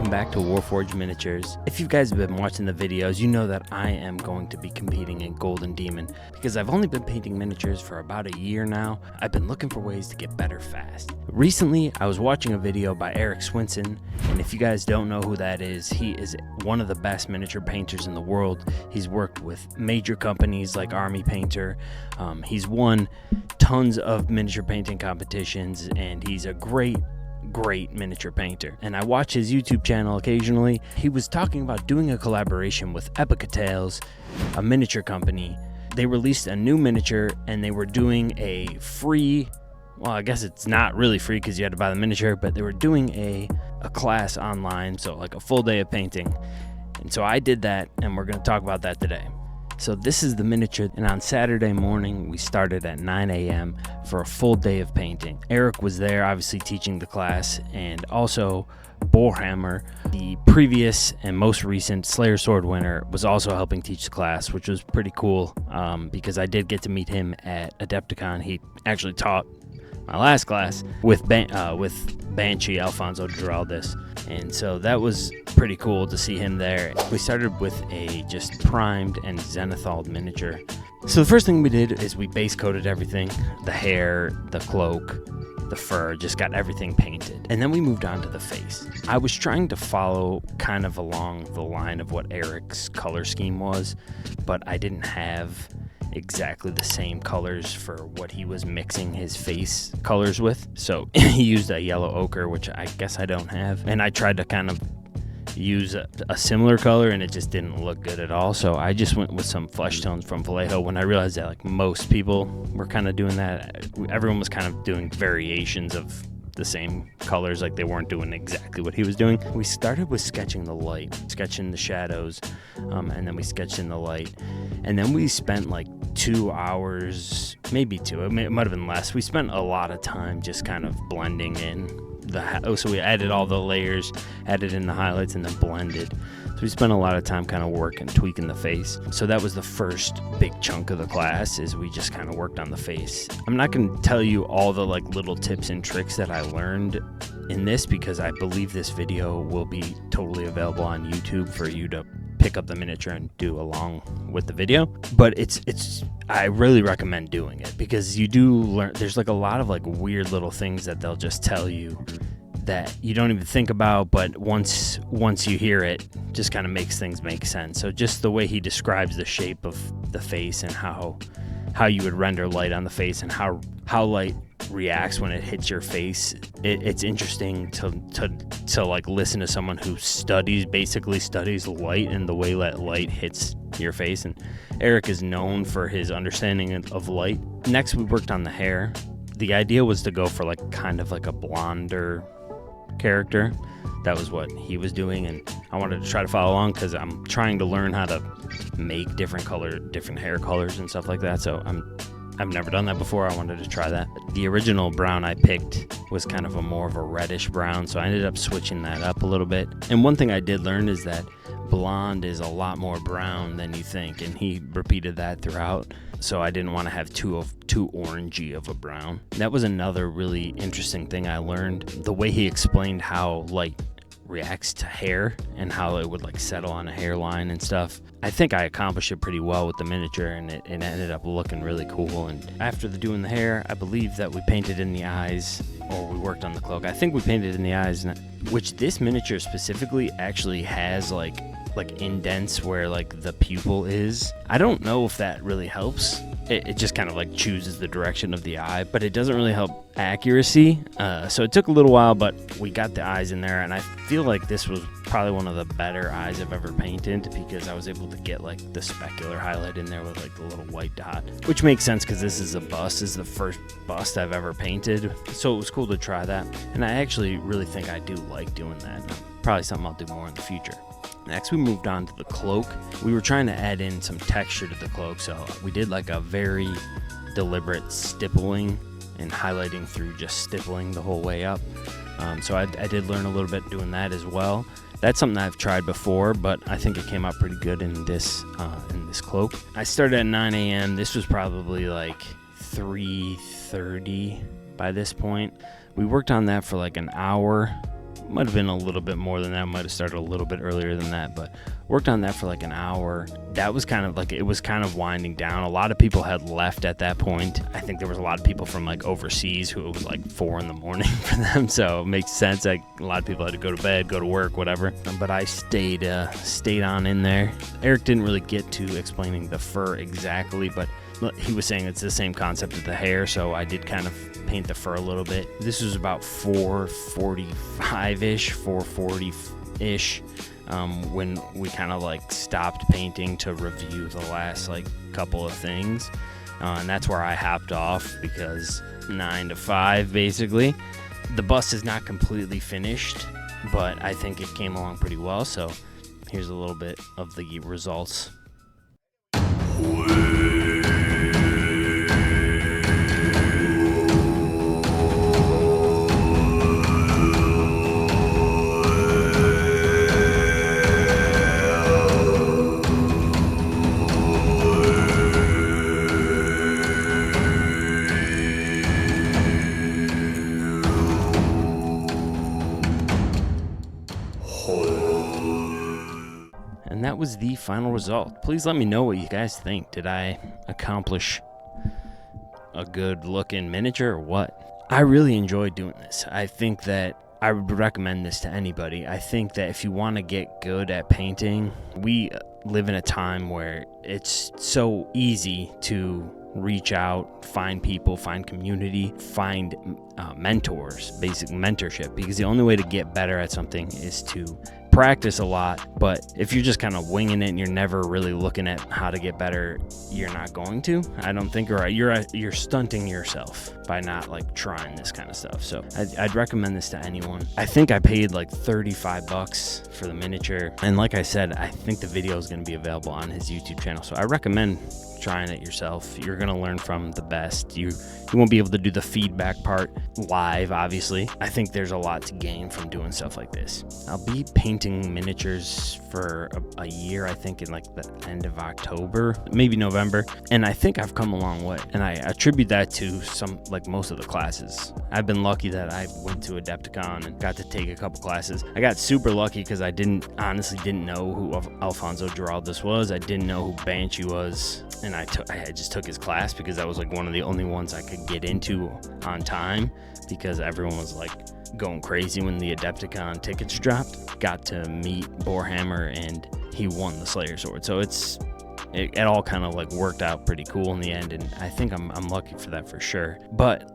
welcome back to Warforged Miniatures. If you guys have been watching the videos, you know that I am going to be competing in Golden Demon because I've only been painting miniatures for about a year now. I've been looking for ways to get better fast. Recently, I was watching a video by Erik Swinson, and if you guys don't know who that is, he is one of the best miniature painters in the world. He's worked with major companies like Army Painter. He's won tons of miniature painting competitions, and he's a great miniature painter, and I watch his YouTube channel occasionally. He was talking about doing a collaboration with Epica Tales, a miniature company. They released a new miniature and they were doing a free, well, I guess it's not really free because you had to buy the miniature, but they were doing a class online, so like a full day of painting. And so I did that, and we're going to talk about that today. So this is the miniature, and on Saturday morning we started at 9 a.m. for a full day of painting. Erik was there obviously teaching the class, and also Borehammer, the previous and most recent Slayer Sword winner, was also helping teach the class, which was pretty cool because I did get to meet him at Adepticon. He actually taught my last class with Banshee Alfonso Geraldis, and so that was pretty cool to see him there. We started with a just primed and zenithal miniature. So the first thing we did is we base coated everything, the hair, the cloak, the fur, just got everything painted, and then we moved on to the face. I was trying to follow kind of along the line of what Erik's color scheme was, but I didn't have exactly the same colors for what he was mixing his face colors with. So he used a yellow ochre, which I guess I don't have, and I tried to kind of use a similar color, and it just didn't look good at all. So I just went with some flesh tones from Vallejo when I realized that like most people were kind of doing that. Everyone was kind of doing variations of the same colors, like they weren't doing exactly what he was doing. We started with sketching the light, sketching the shadows, and then we sketched in the light, and then we spent like 2 hours, maybe two, it might have been less. We spent a lot of time just kind of blending in so we added all the layers, added in the highlights, and then blended. So we spent a lot of time kind of working, tweaking the face. So that was the first big chunk of the class, is we just kind of worked on the face. I'm not going to tell you all the like little tips and tricks that I learned in this, because I believe this video will be totally available on YouTube for you to pick up the miniature and do along with the video. But I really recommend doing it, because you do learn. There's like a lot of like weird little things that they'll just tell you that you don't even think about, but once you hear it, just kind of makes things make sense. So just the way he describes the shape of the face and how you would render light on the face and how light reacts when it hits your face, it's interesting to like listen to someone who basically studies light and the way that light hits your face. And Erik is known for his understanding of light. Next, we worked on the hair. The idea was to go for like kind of like a blonder character. That was what he was doing, and I wanted to try to follow along because I'm trying to learn how to make different hair colors and stuff like that. So I've never done that before. I wanted to try that. The original brown I picked was kind of more of a reddish brown, so I ended up switching that up a little bit. And one thing I did learn is that blonde is a lot more brown than you think, and he repeated that throughout. So I didn't want to have too orangey of a brown. That was another really interesting thing I learned. The way he explained how light reacts to hair and how it would like settle on a hairline and stuff. I think I accomplished it pretty well with the miniature, and it ended up looking really cool. And after doing the hair, I believe that we painted in the eyes, or we worked on the cloak. I think we painted in the eyes, which this miniature specifically actually has like indents where like the pupil is. I don't know if that really helps. It just kind of like chooses the direction of the eye, but it doesn't really help accuracy. So it took a little while, but we got the eyes in there, and I feel like this was probably one of the better eyes I've ever painted, because I was able to get like the specular highlight in there with like the little white dot, which makes sense because this is a bust. This is the first bust I've ever painted, so it was cool to try that. And I actually really think I do like doing that. Probably something I'll do more in the future. Next, we moved on to the cloak. We were trying to add in some texture to the cloak, so we did like a very deliberate stippling and highlighting through just stippling the whole way up. So I did learn a little bit doing that as well. That's something I've tried before, but I think it came out pretty good in this cloak. I started at 9 a.m. This was probably like 3:30 by this point. We worked on that for like an hour. might have been a little bit more than that, might have started a little bit earlier than that, but worked on that for like an hour. That was kind of like, it was kind of winding down. A lot of people had left at that point. I think there was a lot of people from like overseas who it was like 4 in the morning for them, so it makes sense. Like a lot of people had to go to bed, go to work, whatever, but I stayed on in there. Erik didn't really get to explaining the fur exactly, but he was saying it's the same concept as the hair, so I did kind of paint the fur a little bit. This was about 4:45-ish, 4:40-ish, when we kind of like stopped painting to review the last like couple of things, and that's where I hopped off because 9 to 5 basically. The bust is not completely finished, but I think it came along pretty well, so here's a little bit of the results. And that was the final result. Please let me know what you guys think. Did I accomplish a good looking miniature or what? I really enjoyed doing this. I think that I would recommend this to anybody. I think that if you want to get good at painting, we live in a time where it's so easy to reach out, find people, find community, find mentors, basic mentorship, because the only way to get better at something is to practice a lot. But if you're just kind of winging it and you're never really looking at how to get better, you're not going to, I don't think, or you're stunting yourself by not like trying this kind of stuff. So I'd recommend this to anyone. I think I paid like $35 for the miniature, and like I said, I think the video is going to be available on his YouTube channel, so I recommend trying it yourself. You're gonna learn from the best. You won't be able to do the feedback part live, obviously. I think there's a lot to gain from doing stuff like this. I'll be painting miniatures for a year, I think, in like the end of October, maybe November, and I think I've come a long way, and I attribute that to like most of the classes. I've been lucky that I went to Adepticon and got to take a couple classes. I got super lucky because I honestly didn't know who Alfonso Giraldez was. I didn't know who Banshee was, and I just took his class because that was like one of the only ones I could get into on time, because everyone was like going crazy when the Adepticon tickets dropped. Got to meet Borehammer and he won the Slayer sword, so it all kind of like worked out pretty cool in the end, and I think I'm lucky for that for sure. But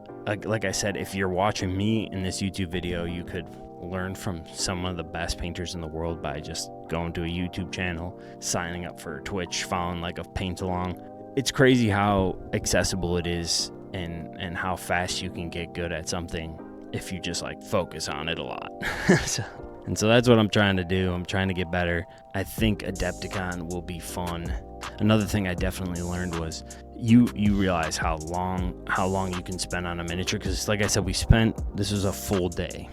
like I said, if you're watching me in this YouTube video, you could learn from some of the best painters in the world by just going to a YouTube channel, signing up for Twitch, following like a paint along. It's crazy how accessible it is and how fast you can get good at something if you just like focus on it a lot. So that's what I'm trying to do. I'm trying to get better. I think Adepticon will be fun. Another thing I definitely learned was you realize how long you can spend on a miniature, because like I said, this was a full day.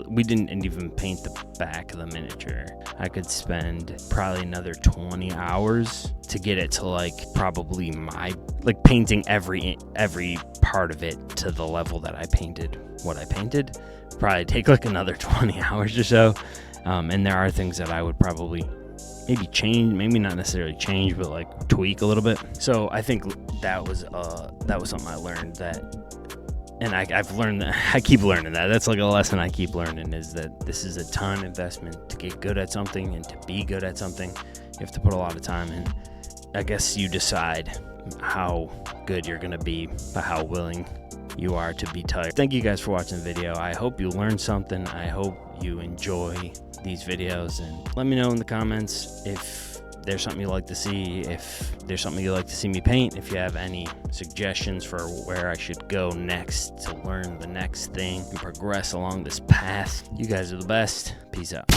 We didn't even paint the back of the miniature. I could spend probably another 20 hours to get it to like probably painting every part of it to the level that I painted what I painted. Probably take like another 20 hours or so. And there are things that I would probably maybe change, maybe not necessarily change, but like tweak a little bit. So I think that was something I learned, and I've learned that. I keep learning that. That's like a lesson I keep learning, is that this is a ton investment to get good at something, and to be good at something, you have to put a lot of time in. I guess you decide how good you're gonna be by how willing you are to be tired. Thank you guys for watching the video. I hope you learned something. I hope you enjoy these videos, and let me know in the comments if there's something you'd like to see, if there's something you'd like to see me paint, if you have any suggestions for where I should go next to learn the next thing and progress along this path. You guys are the best. Peace out.